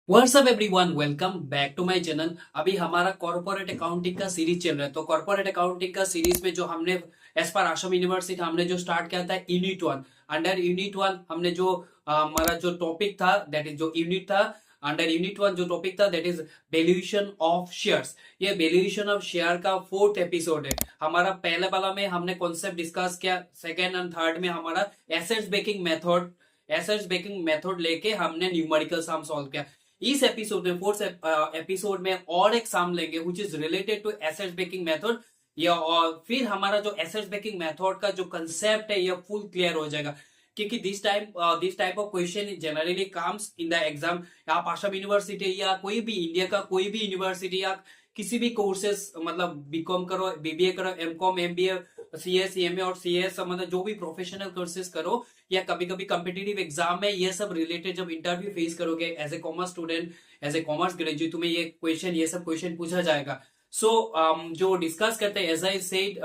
WhatsApp everyone, welcome back to my channel. अभी हमारा corporate accounting का सीरीज चल रहा है। तो कॉर्पोरेट अकाउंटिंग का सीरीज में जो हमने एज पर आश्रम यूनिवर्सिटी हमने जो स्टार्ट किया था unit one. Under unit one हमने जो हमारा जो टॉपिक था दैट इज जो यूनिट था अंडर यूनिट वन जो टॉपिक था that is valuation of shares. ये वैल्यूएशन ऑफ शेयर का फोर्थ एपिसोड है। हमारा पहले वाला में हमने कॉन्सेप्ट डिस्कस किया, सेकेंड एंड थर्ड में हमारा एसेट्स बेकिंग मेथड लेके हमने न्यूमेरिकल सम सॉल्व किया। इस एपिसोड में फोर्थ एपिसोड में और एक सम लेंगे which is related to assets backing method. या और फिर हमारा जो एसेट्स बेकिंग मेथड का जो कंसेप्ट है ये फुल क्लियर हो जाएगा, क्योंकि this type of question generally comes in the exam. आप आसाम यूनिवर्सिटी या कोई भी इंडिया का कोई भी यूनिवर्सिटी या किसी भी कोर्सेस मतलब बीकॉम करो, बीबीए करो, एमकॉम, एमबीए, सीएस, सीएमए और सीएस मतलब जो भी प्रोफेशनल कोर्सेज करो या कभी कभी कॉम्पिटिटिव एग्जाम में ये सब रिलेटेड जब इंटरव्यू फेस करोगे as a commerce student, as a commerce graduate, तुम्हें ये सब क्वेश्चन पूछा जाएगा। सो जो डिस्कस करते हैं एज आई सेड,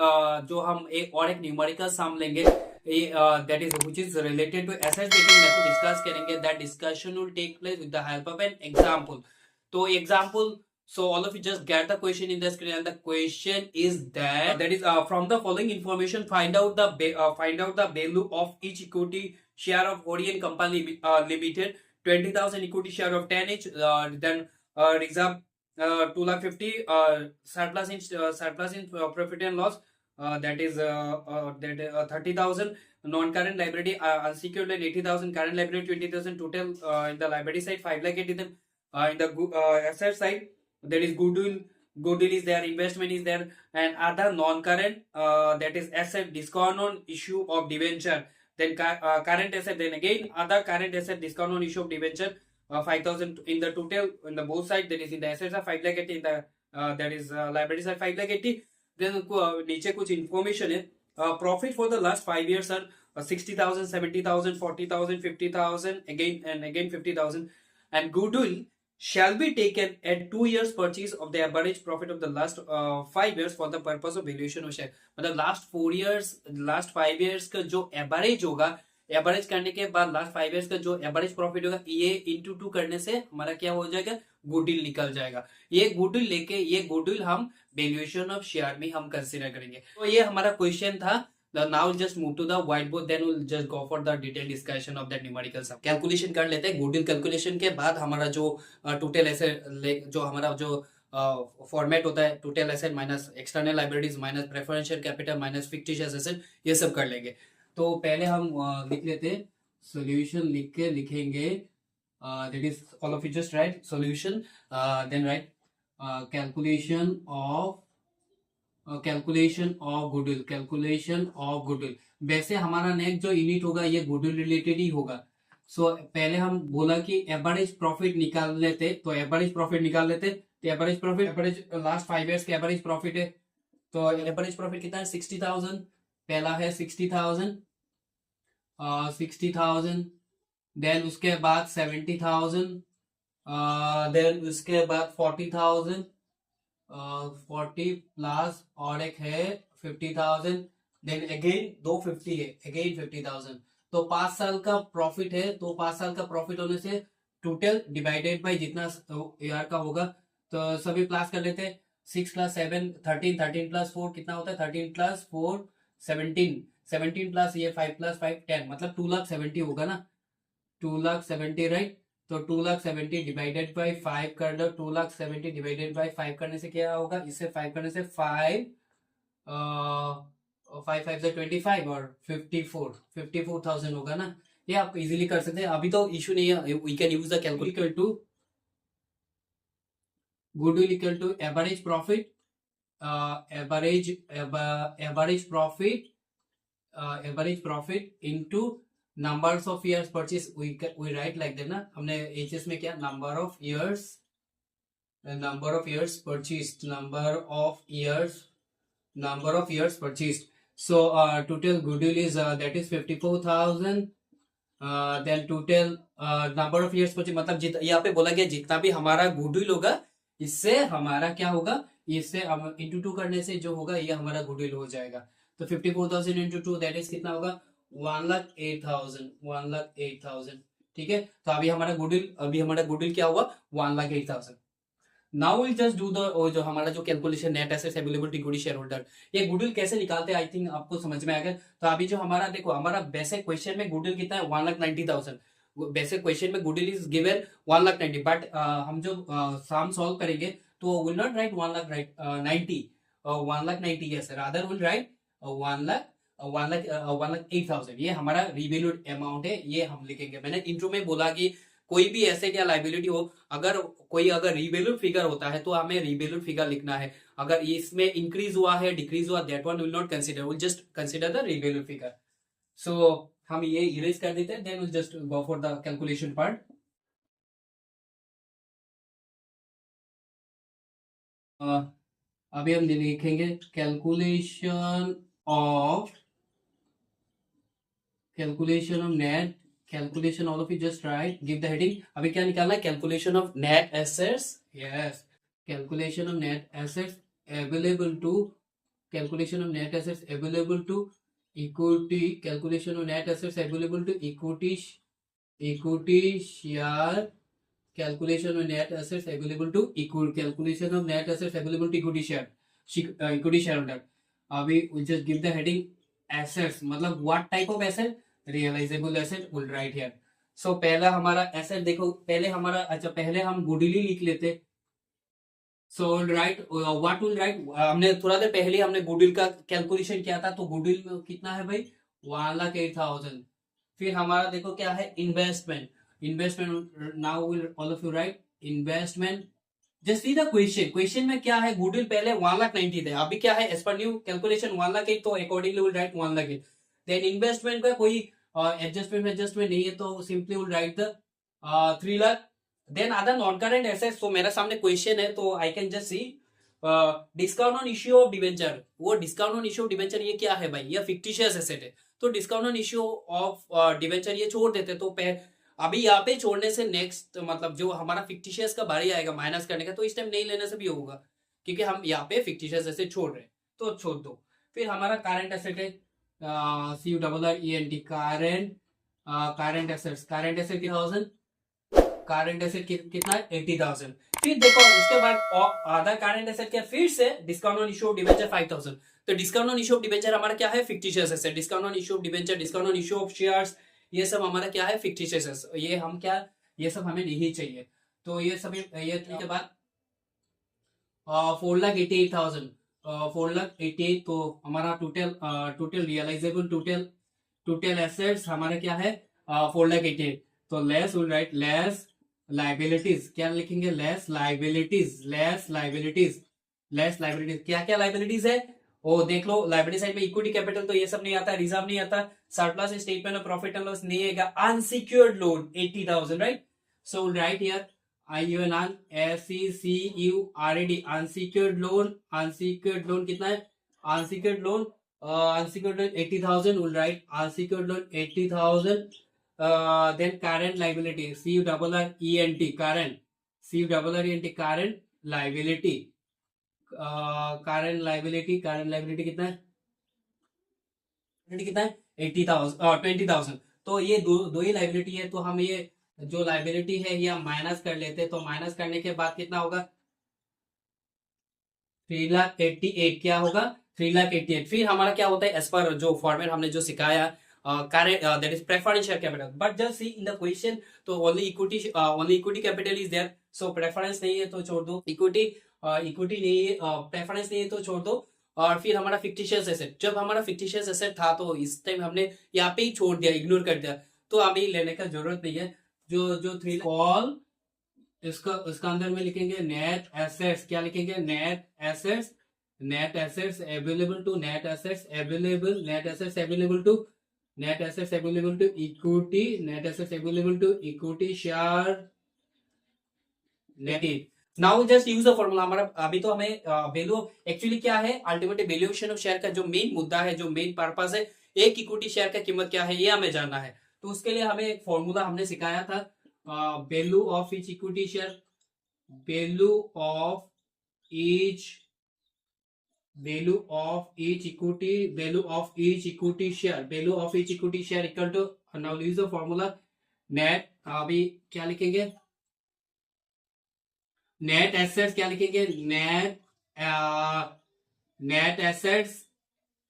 जो हम एक न्यूमेरिकल सम लेंगे that is which is related to assets backing method discuss करेंगे। That discussion will take place with the help of an example. तो example, so all of you just get the question in the screen, and the question is that is from the following information find out the value of each equity share of Orient Company Limited. 20,000 equity share of 10 each, then reserve 250 surplus in profit and loss, that is 30,000 non-current liability, unsecured loan 80,000, current liability 20,000, total in the liability side 5 lakh 80,000, in the asset side there is goodwill is there, investment is there, and other non-current, that is asset discount on issue of debenture, then current asset, then again other current asset discount on issue of debenture, 5,000 in the total in the both side, that is in the assets are 5 lakh 80, in the that is liabilities are 5 lakh 80. then नीचे कुछ information है, profit for the last 5 years are 60,000, 70,000, 40,000, 50,000, again 50,000, and goodwill shall be taken at 2 years purchase of the average profit of the last 5 years for the purpose of valuation of share। मतलब last 5 years का जो average होगा, average करने के बाद last 5 years का जो average profit होगा ये इंटू 2 करने से हमारा क्या हो जाएगा, गुडविल निकल जाएगा। ये गुडविल लेके ये गुडविल हम वैल्यूएशन ऑफ शेयर में हम कंसीडर करेंगे। तो ये हमारा क्वेश्चन था। Now we'll just move to the whiteboard, then we'll just go for the detailed discussion of that numerical sum। Calculation कर लेते हैं। गुडविल कैलकुलेशन के बाद हमारा जो टोटल एसेट, जो हमारा जो फॉर्मेट होता है, total asset minus external liabilities minus preferential capital minus fictitious asset, ये सब कर लेंगे। तो पहले हम लिख लेते हैं, सोल्यूशन लिख के लिखेंगे, that is all of you just write solution, then write calculation of goodwill. वैसे हमारा नेक्स्ट जो यूनिट होगा ये गुडविल रिलेटेड ही होगा। सो पहले हम बोला कि एवरेज प्रॉफिट निकाल लेते, तो एवरेज प्रॉफिट निकाल लेते। तो एवरेज लास्ट 5 years के एवरेज प्रॉफिट है। तो एवरेज प्रॉफिट कितना है, 60,000। पहला है 60,000, 60,000, देन उसके बाद 70,000, देन उसके बाद 40,000, 40 प्लस और एक है 50,000, देन अगेन 250 है, अगेन 50,000। तो 5 साल का प्रॉफिट है। तो 5 साल का प्रॉफिट होने से टोटल डिवाइडेड बाय जितना ईयर का होगा, तो सभी प्लस कर लेते हैं। 6 प्लस 7 13, 13 प्लस 4 कितना होता है, 13 प्लस 4 17, 17 प्लस ये 5 प्लस 5 10, मतलब 2,70,000 होगा ना, 2,70,000 राइट। तो 2,70,000 डिवाइडेड बाई 5 कर दो। 2,70,000 डिवाइडेड बाई 5 करने से क्या होगा, इससे 5 करने से 5 5 से 25 और 54,000 होगा ना। ये आप इजीली कर सकते हैं, अभी तो इशू नहीं है। We can use the calculator to goodwill equal to average profit, average profit into numbers of years purchase. We write like that ना, हमने एचएस में क्या, number of years purchase, number of years purchased। so total goodwill is that is 54,000, then total number of years purchased, मतलब यहाँ पे बोला गया जितना भी हमारा गुडविल होगा इससे हमारा क्या होगा, इससे इंटू 2 करने से जो होगा ये हमारा गुडविल हो जाएगा। तो 54,000 इंटू 2 दैट इज कितना होगा, 1,08,000। ठीक है। तो अभी हमारा गुडविल क्या हुआ 1,08,000। Now will just do the जो हमारा जो calculation net assets available to equity share holder, ये गुडविल कैसे निकालते हैं आई थिंक आपको समझ में आ गया। तो अभी जो हमारा देखो हमारा बेसिक क्वेश्चन में गुडविल कितना है 1,90,000। बेसिक क्वेश्चन में गुडविल इज गिवन 1,90,000, बट हम जो सम सॉल्व करेंगे तो will not right 1,90,000 1,90,000 yes rather will write 1,08,000। ये हमारा रिवैल्यूड अमाउंट है, ये हम लिखेंगे। मैंने इंट्रो में बोला कि कोई भी एसेट या लाइबिलिटी हो, अगर रिवैल्यूड फिगर होता है तो हमें रिवैल्यूड फिगर लिखना है। अगर इसमें इंक्रीज हुआ है डिक्रीज हुआ that one will not consider, will just consider the revalued figure. So हम ये इरेज कर देते हैं, then will just go for the calculation part. अभी हम लिखेंगे calculation of net, calculation all of you just write give the heading. अभी क्या निकालना है calculation of net assets, yes calculation of net assets available to, calculation of net assets available to equity, calculation of net assets available to equity share, calculation of net assets available to equity, calculation of net assets available to equity shareholder। अभी we just give the heading assets, मतलब what type of asset, realizable asset will write here। so पहला हमारा asset देखो, पहले हम goodwill लिख लेते। so will write what will write, हमने थोड़ा देर पहले हमने गुडविल का कैलकुलेशन किया था, तो गुडविल में कितना है भाई 1,08,000। फिर हमारा देखो क्या है investment, now will all of you write investment, just see the question में क्या है गुडविल पहले 1,90,000 थे, अभी क्या है एज पर न्यू कैलकुलेशन 1,08,000, तो accordingly will write 1,08,000। Then investment का कोई एडजस्टमेंट नहीं है, तो simply will write the 3 lakh. Then other non current assets, तो मेरे सामने क्वेश्चन है तो I can just see discount on issue of debenture. वो discount on issue of debenture ये क्या है भाई, ये फिक्टिशियस एसेट है, तो discount on issue of debenture ये छोड़ देते। तो अभी यहाँ पे छोड़ने से नेक्स्ट मतलब जो हमारा फिक्टिशियस का बारी आएगा माइनस करने का, तो इस टाइम नहीं लेने से भी होगा, क्योंकि हम यहाँ पे फिक्टिशियस एसेट छोड़ रहे हैं, तो छोड़ दो। फिर हमारा करंट एसेट है CURRENT, current asset, current asset कितना है 80,000। फिर देखो उसके बाद आधा करंट एसेट क्या, फिर से discount on issue of debenture 5,000। तो discount on issue of debenture हमारा क्या है fictitious asset, discount on issue of debenture, discount on issue of shares, ये सब हमारा क्या है फिक्टिशियस, ये हम क्या, ये सब हमें नहीं चाहिए। तो ये सब ये के बाद 4,88,000, 4,88,000, तो हमारा टोटल रियलाइजेबल टोटल एसेट्स हमारा क्या है 4,88,000। तो less will write less liabilities, क्या लिखेंगे लेस लाइबिलिटीज, क्या क्या लाइबिलिटीज है वो देख लो। लाइबिलिटी साइड में इक्विटी कैपिटल तो ये सब नहीं आता, रिजर्व नहीं आता, surplus statement of profit and loss नहीं आएगा, unsecured loan 80,000 right. So right here IUNN SECURED unsecured loan कितना है, unsecured loan 80,000 will write unsecured loan 80,000। Then current liability CURRENT current liability, current liability कितना है 80,000 20,000। तो ये दो ही लाइबिलिटी है, तो हम ये जो लाइबिलिटी है ये हम माइनस कर लेते हैं। तो माइनस करने के बाद कितना होगा 3,88,000, क्या होगा 3,88,000। फिर हमारा क्या होता है एज पर जो फॉर्मेट हमने जो सिखाया that is preferred share capital, but just see in the question तो only equity capital is there, so preference नहीं है तो छोड़ दो, इक्विटी नहीं है, प्रेफरेंस नहीं है तो छोड़ दो। और फिर हमारा फिक्टिशियस एसेट, जब हमारा फिक्टिशियस एसेट था तो इस टाइम हमने यहाँ पे ही छोड़ दिया, इग्नोर कर दिया, तो अभी लेने का जरूरत नहीं है। जो 3 कॉल इसका अंदर में लिखेंगे नेट एसेट्स, क्या लिखेंगे net assets available to equity share net. Now just use the formula. हमारा अभी तो हमें वैल्यू एक्चुअली क्या है, अल्टीमेट वैल्यूएशन ऑफ शेयर का जो मेन मुद्दा है, जो मेन पर्पस है, एक इक्विटी शेयर का कीमत क्या है ये हमें जानना है। तो उसके लिए हमें एक फॉर्मूला हमने सिखाया था, value of each equity share, value of each equity share equal to, now use the formula net अभी क्या लिखेंगे, नेट एसेट्स क्या लिखेंगे, net assets,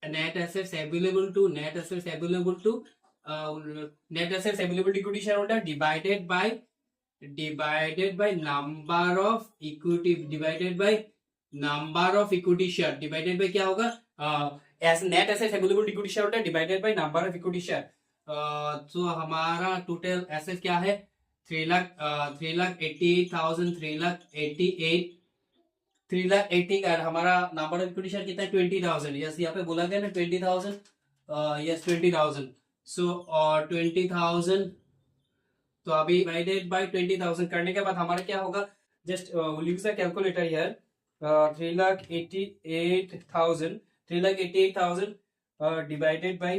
net assets available to, net assets available to, net assets available to equity share holder divided by number of equity, divided by number of equity share, divided by क्या होगा, as net assets available to equity share holder divided by number of equity share. तो हमारा total asset क्या है, 3,88,000, 3,80 और हमारा number of equity share कितना है, 20,000। यस, यहाँ पे बोला गया ना 20,000, यस 20,000। सो 20,000, तो अभी डिवाइडेड बाय 20,000 करने के बाद हमारा क्या होगा, just use the calculator here, 3,88,000, 3,88,000 divided by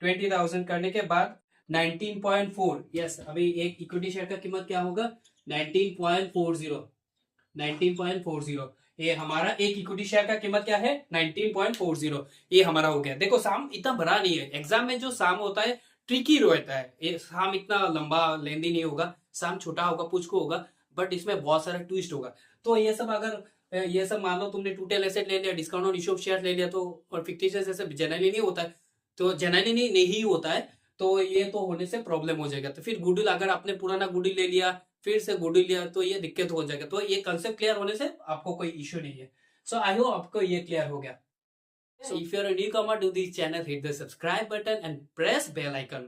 20,000 करने के बाद 19.4, यस अभी एक इक्विटी शेयर का कीमत क्या होगा, 19.40, 19.40। ये हमारा एक इक्विटी शेयर का कीमत क्या है, 19.40। ये हमारा हो गया। देखो साम इतना बड़ा नहीं है, एग्जाम में जो साम होता है ट्रिकी रहता है, ये साम इतना लंबा लेंदी नहीं होगा, साम छोटा होगा, पुचको होगा, बट इसमें बहुत सारा ट्विस्ट होगा। तो ये सब अगर ये सब मान लो तुमने टोटल एसेट ले लिया, डिस्काउंट और इश्यू ऑफ शेयर ले लिया, तो और फिक्टिशियस ऐसे जनरली नहीं होता है, तो जनरली नहीं होता है, तो ये तो होने से प्रॉब्लम हो जाएगा। तो फिर गुडविल, अगर आपने पुराना गुडविल ले लिया फिर से गुडविल लिया तो ये दिक्कत हो जाएगा। तो ये कंसेप्ट क्लियर होने से आपको कोई इश्यू नहीं है। सो आई होप आपको ये क्लियर हो गया। So if you're a newcomer to this channel, hit the subscribe button and press bell icon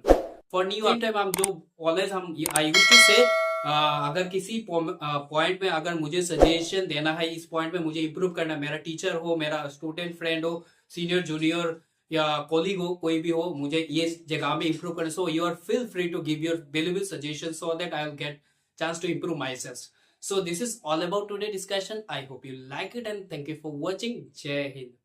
for new update। हम जो always हम I used to say, अगर किसी पॉइंट में अगर मुझे सजेशन देना है, इस पॉइंट में मुझे इंप्रूव करना, मेरा टीचर हो, मेरा स्टूडेंट फ्रेंड हो, सीनियर जूनियर या कॉलीग हो, कोई भी हो, मुझे ये जगह में इंप्रूव करना, so you are feel free to give your valuable suggestion so that I will get chance to improve myself. So this is all about today's discussion. I hope you like it and thank you for watching. Jai Hind.